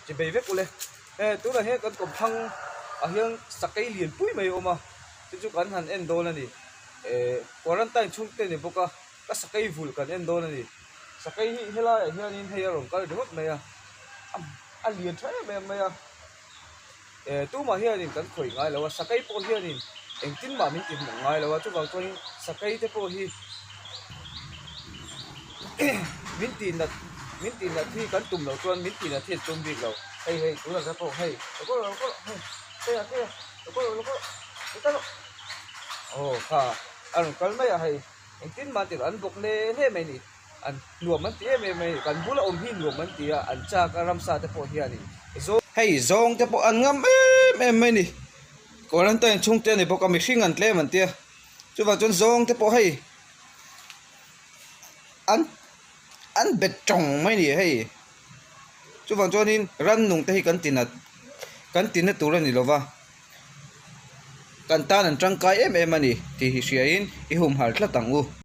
chỉ bề vết ule tú là hết con cọp thăng ở hiang sakai liền pui mai oma chứ chú cần hẳn endo là đi quarantine chung tên này boka các sakai vul cần endo là đi sakai hela ở hiang in hay rồi cái được mày à liền thế mày tu mà hiang in cần khởi ngay là sakai po hiang in em tin mà mình tin ngay là chú vào cho sakai thế po hi mình tin là thi cần tụm đầu tuần mình tin là thiệt tụm việc đầu hey tú là cái po hey nó có hey nó có ha anh cần mấy à hay em tin mà tiền anh bốc nè nè mày nè anh luộc mình tía mày cần bút là ôm hin luộc mình tía anh cha cái ram sa thế po hiền nè zo hey zong thế po anh ngâm em mày nè còn anh ta chung tiền này po cầm mixing anh tle mình tía chú vào chọn zong thế po hey anh bet trồng mày nè hey chú vào chọn in run nung thế cần tin là tu ra nè lo va kan ta nan tangkai em em ani ti hi hriain i hum har thla tang u